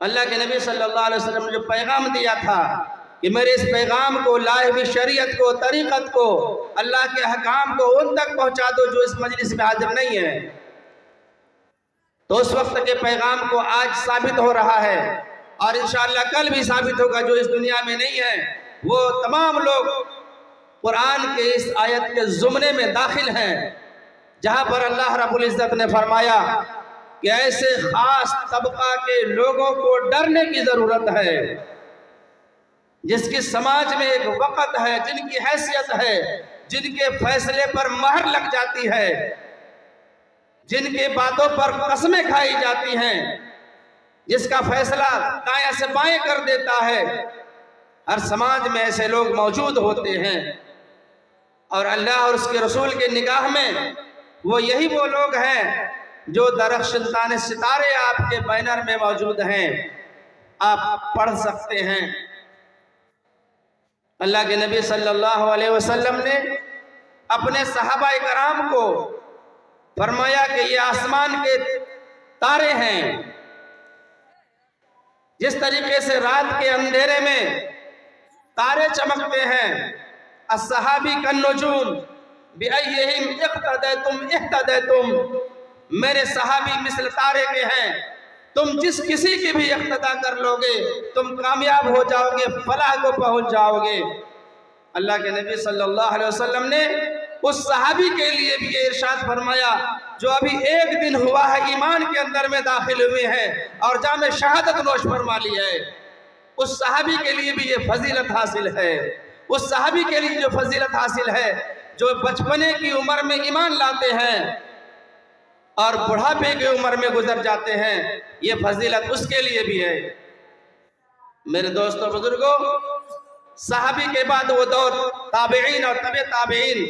اللہ کے نبی صلی اللہ علیہ وسلم نے جو پیغام دیا تھا کہ میرے اس پیغام کو، لائحہ شریعت کو، طریقت کو، اللہ کے احکام کو ان تک پہنچا دو جو اس مجلس میں حاضر نہیں ہے، تو اس وقت کے پیغام کو آج ثابت ہو رہا ہے اور انشاءاللہ کل بھی ثابت ہوگا۔ جو اس دنیا میں نہیں ہے وہ تمام لوگ قرآن کے اس آیت کے زمرے میں داخل ہیں، جہاں پر اللہ رب العزت نے فرمایا کہ ایسے خاص طبقہ کے لوگوں کو ڈرنے کی ضرورت ہے جس کی سماج میں ایک وقت ہے، جن کی حیثیت ہے، جن کے فیصلے پر مہر لگ جاتی ہے، جن کے باتوں پر قسمیں کھائی جاتی ہیں، جس کا فیصلہ دائیں سے بائیں کر دیتا ہے۔ ہر سماج میں ایسے لوگ موجود ہوتے ہیں اور اللہ اور اس کے رسول کے نگاہ میں وہ یہی وہ لوگ ہیں جو درخشندان ستارے آپ کے بینر میں موجود ہیں، آپ پڑھ سکتے ہیں۔ اللہ کے نبی صلی اللہ علیہ وسلم نے اپنے صحابہ کرام کو فرمایا کہ یہ آسمان کے تارے ہیں، جس طریقے سے رات کے اندھیرے میں تارے چمکتے ہیں، الصحابی کالنجوم بِأَيِّهِمْ اقتدیتم اہتدیتم، میرے صحابی مثل تارے کے ہیں، تم جس کسی کی بھی اقتدا کر لوگے تم کامیاب ہو جاؤ گے، فلاح کو پہنچ جاؤ گے۔ اللہ کے نبی صلی اللہ علیہ وسلم نے اس صحابی کے لیے بھی یہ ارشاد فرمایا جو ابھی ایک دن ہوا ہے ایمان کے اندر میں داخل ہوئے ہیں اور جام شہادت نوش فرما لی ہے، اس صحابی کے لیے بھی یہ فضیلت حاصل ہے، اس صحابی کے لیے جو فضیلت حاصل ہے جو بچپنے کی عمر میں ایمان لاتے ہیں اور بڑھاپے کی عمر میں گزر جاتے ہیں، یہ فضیلت اس کے لیے بھی ہے۔ میرے دوستوں بزرگوں، صحابی کے بعد وہ دور تابعین اور طبع تابعین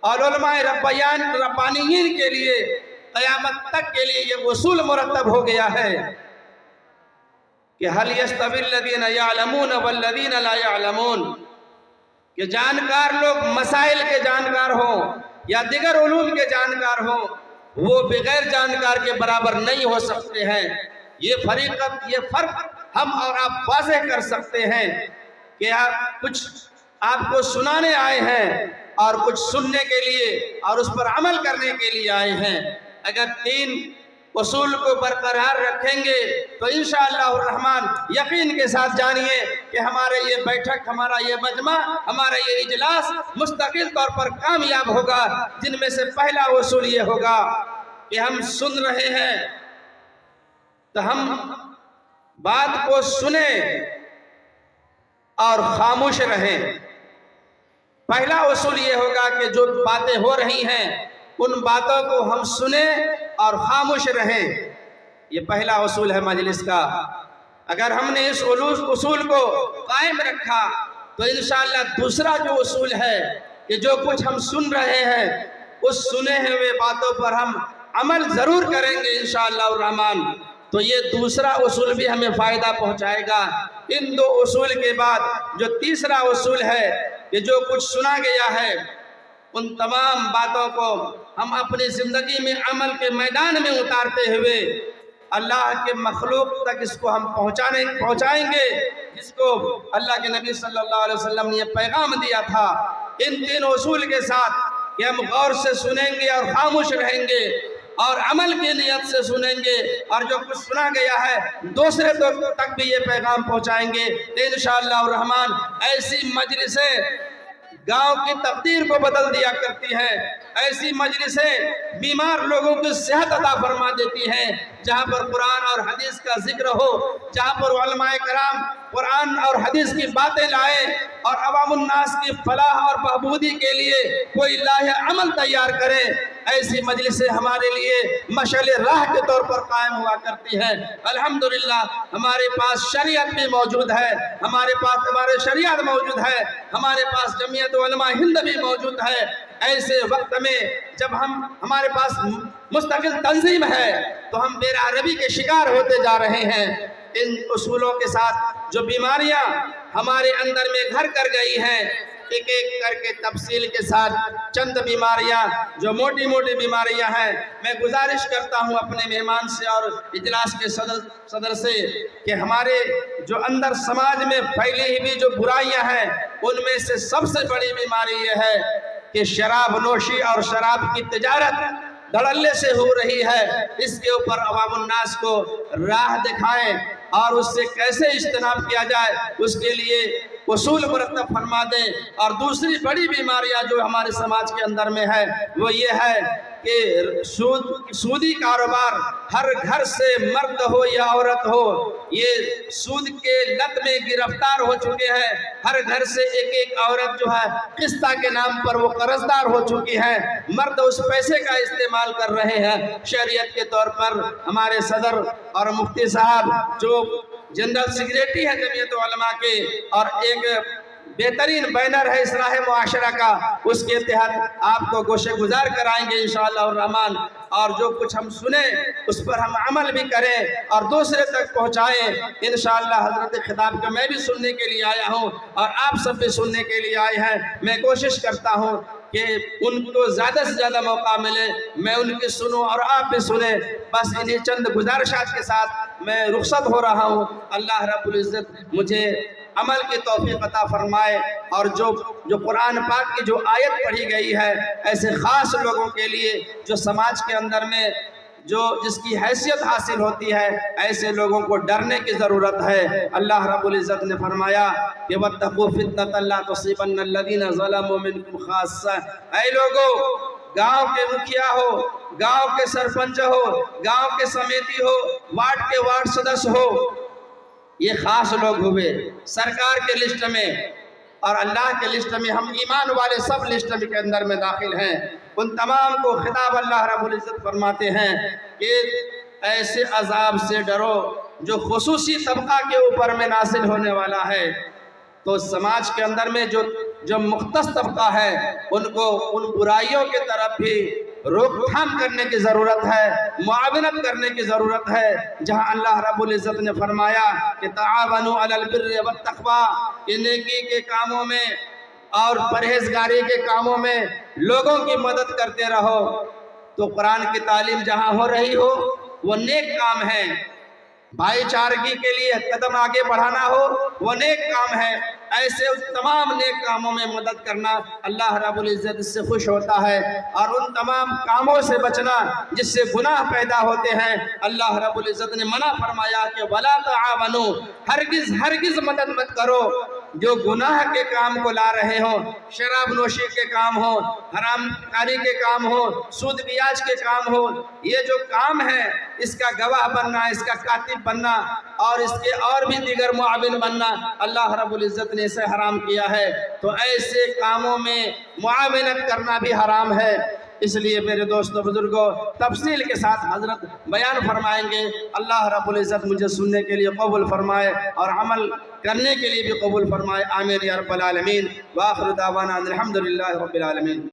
اور علماء ربانیین کے لیے قیامت تک کے لیے یہ اصول مرتب ہو گیا ہے کہ هل يستوي الذين يعلمون والذين لا يعلمون، کہ جانکار لوگ مسائل کے جانکار ہوں یا دیگر علوم کے جانکار ہوں، وہ بغیر جانکار کے برابر نہیں ہو سکتے ہیں۔ یہ فریقت، یہ فرق ہم اور آپ واضح کر سکتے ہیں کہ کچھ آپ کو سنانے آئے ہیں اور کچھ سننے کے لیے اور اس پر عمل کرنے کے لیے آئے ہیں۔ اگر تین اصول کو برقرار رکھیں گے تو انشاءاللہ الرحمن یقین کے ساتھ جانیے کہ ہمارے یہ بیٹھک، ہمارا یہ مجمع، ہمارا یہ اجلاس مستقل طور پر کامیاب ہوگا، جن میں سے پہلا اصول یہ ہوگا کہ ہم سن رہے ہیں تو ہم بات کو سنیں اور خاموش رہیں۔ پہلا اصول یہ ہوگا کہ جو باتیں ہو رہی ہیں ان باتوں کو ہم سنیں اور خاموش رہیں، یہ پہلا اصول ہے مجلس کا۔ اگر ہم نے اس اصول کو قائم رکھا تو انشاءاللہ دوسرا جو اصول ہے کہ جو کچھ ہم سن رہے ہیں اس سنے ہوئے باتوں پر ہم عمل ضرور کریں گے انشاءاللہ الرحمن، تو یہ دوسرا اصول بھی ہمیں فائدہ پہنچائے گا۔ ان دو اصول کے بعد جو تیسرا اصول ہے کہ جو کچھ سنا گیا ہے ان تمام باتوں کو ہم اپنی زندگی میں عمل کے میدان میں اتارتے ہوئے اللہ کے مخلوق تک اس کو ہم پہنچائیں گے، جس کو اللہ کے نبی صلی اللہ علیہ وسلم نے یہ پیغام دیا تھا۔ ان تین اصول کے ساتھ کہ ہم غور سے سنیں گے اور خاموش رہیں گے اور عمل کی نیت سے سنیں گے اور جو کچھ سنا گیا ہے دوسرے تک بھی یہ پیغام پہنچائیں گے، انشاءاللہ الرحمن ایسی مجلسیں گاؤں کی تقدیر کو بدل دیا کرتی ہیں، ایسی مجلسیں بیمار لوگوں کی صحت عطا فرما دیتی ہیں۔ جہاں پر قرآن اور حدیث کا ذکر ہو، جہاں پر علماء کرام قرآن اور حدیث کی باتیں لائیں اور عوام الناس کی فلاح اور بہبودی کے لیے کوئی لائحہ عمل تیار کریں، ایسی مجلسیں ہمارے لیے مشعل راہ کے طور پر قائم ہوا کرتی ہیں۔ الحمدللہ ہمارے پاس شریعت بھی موجود ہے، ہمارے شریعت موجود ہے، ہمارے پاس جمعیت علماء ہند بھی موجود ہے۔ ایسے وقت میں جب ہمارے پاس مستقل تنظیم ہے تو ہم بے راہروی کے شکار ہوتے جا رہے ہیں۔ ان اصولوں کے ساتھ جو بیماریاں ہمارے اندر میں گھر کر گئی ہیں ایک ایک کر کے تفصیل کے ساتھ چند بیماریاں جو موٹی موٹی بیماریاں ہیں، میں گزارش کرتا ہوں اپنے مہمان سے اور اجلاس کے صدر سے کہ ہمارے جو اندر سماج میں پھیلی ہوئی جو برائیاں ہیں، ان میں سے سب سے بڑی بیماری یہ ہے کہ شراب نوشی اور شراب کی تجارت دھڑلے سے ہو رہی ہے۔ اس کے اوپر عوام الناس کو راہ دکھائیں اور اس سے کیسے اجتناب کیا جائے اس کے لیے اصول مرتب فرما دیں۔ اور دوسری بڑی بیماریاں جو ہمارے سماج کے اندر میں ہے وہ یہ ہے کہ سودی کاروبار ہر گھر سے مرد ہو یا عورت ہو، یہ سود کے لت میں گرفتار ہو چکے ہیں۔ ہر گھر سے ایک ایک عورت جو ہے قسط کے نام پر وہ قرض دار ہو چکی ہے، مرد اس پیسے کا استعمال کر رہے ہیں۔ شریعت کے طور پر ہمارے صدر اور مفتی صاحب جو جنرل سیکریٹری ہے جمعیت علماء کے اور ایک بہترین بینر ہے اصلاح معاشرہ کا، اس کے تحت آپ کو گوشے گزار کرائیں گے انشاءاللہ الرحمن، اور جو کچھ ہم سنیں اس پر ہم عمل بھی کریں اور دوسرے تک پہنچائیں انشاءاللہ۔ حضرت خطاب کا میں بھی سننے کے لیے آیا ہوں اور آپ سب بھی سننے کے لیے آئے ہیں۔ میں کوشش کرتا ہوں کہ ان کو زیادہ سے زیادہ موقع ملے، میں ان کی سنوں اور آپ بھی سنیں۔ بس انہی چند گزارشات کے ساتھ میں رخصت ہو رہا ہوں۔ اللہ رب العزت مجھے عمل کی توفیق عطا فرمائے، اور جو قرآن پاک کی جو آیت پڑھی گئی ہے ایسے خاص لوگوں کے لیے جو سماج کے اندر میں جس کی حیثیت حاصل ہوتی ہے، ایسے لوگوں کو ڈرنے کی ضرورت ہے۔ اللہ رب العزت نے فرمایا کہ وَاتَّقُوا فِتْنَةً لَا تُصِيبَنَّ الَّذِينَ ظَلَمُوا مِنْكُمْ خَاصَّةً۔ اے لوگو، گاؤں کے مکھیا ہو، گاؤں کے سرپنچ ہو، گاؤں کے سمیتی ہو، وارڈ کے وارڈ سدس ہو، یہ خاص لوگ ہوئے سرکار کے لسٹ میں اور اللہ کے لسٹ میں، ہم ایمان والے سب لسٹ کے اندر میں داخل ہیں۔ ان تمام کو خطاب اللہ رب العزت فرماتے ہیں کہ ایسے عذاب سے ڈرو جو خصوصی طبقہ کے اوپر میں نازل ہونے والا ہے۔ تو سماج کے اندر میں جو مختص طبقہ ہے ان کو ان برائیوں کے طرف بھی روک تھام کرنے کی ضرورت ہے، معاونت کرنے کی ضرورت ہے۔ جہاں اللہ رب العزت نے فرمایا کہ تعاونوا علی البر والتقوی، کہ نیکی کے کاموں میں اور پرہیزگاری کے کاموں میں لوگوں کی مدد کرتے رہو۔ تو قرآن کی تعلیم جہاں ہو رہی ہو وہ نیک کام ہے، بھائی چارگی کے لیے قدم آگے بڑھانا ہو وہ نیک کام ہے۔ ایسے تمام نیک کاموں میں مدد کرنا اللہ رب العزت اس سے خوش ہوتا ہے، اور ان تمام کاموں سے بچنا جس سے گناہ پیدا ہوتے ہیں اللہ رب العزت نے منع فرمایا کہ وَلَا تَعَاوَنُوا، ہرگز مدد مت کرو جو گناہ کے کام کو لا رہے ہوں، شراب نوشی کے کام ہو، حرام کاری کے کام ہو، سود بیاج کے کام ہو۔ یہ جو کام ہے اس کا گواہ بننا، اس کا کاتب بننا اور اس کے اور بھی دیگر معاون بننا اللہ رب العزت نے اسے حرام کیا ہے۔ تو ایسے کاموں میں معاونت کرنا بھی حرام ہے۔ اس لیے میرے دوستوں بزرگوں تفصیل کے ساتھ حضرت بیان فرمائیں گے۔ اللہ رب العزت مجھے سننے کے لیے قبول فرمائے اور عمل کرنے کے لیے بھی قبول فرمائے، آمین یا رب العالمین۔ وآخر دعوانا الحمدللہ رب العالمین۔